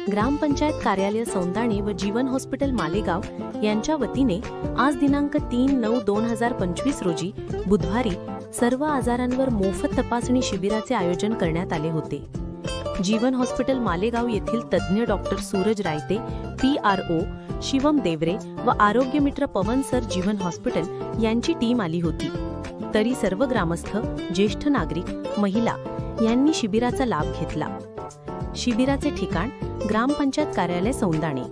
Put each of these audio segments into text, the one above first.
ग्रामपंचायत कार्यालय सौंदाणे व जीवन हॉस्पिटल मालेगाव यांच्या वतीने आज दिनांक 3/9/2025 रोजी बुधवारी सर्व आजारांवर मोफत तपासणी शिबिराचे आयोजन करण्यात आले होते। जीवन हॉस्पिटल मालेगाव येथील तज्ञ डॉक्टर सूरज रायते, PRO शिवम देवरे व आरोग्य मित्र पवन सर जीवन हॉस्पिटल यांची टीम आली होती। तरी सर्व ग्रामस्थ, ज्येष्ठ नागरिक, महिला यांनी शिबिराचा लाभ घेतला। शिबिराचे ठिकाण ग्रामपंचायत कार्यालय सौंदाणे।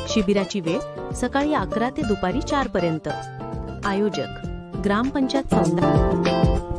शिबिराची वेळ सकाळी 11 ते दुपारी 4 पर्यंत। आयोजक ग्रामपंचायत सौंदाणे।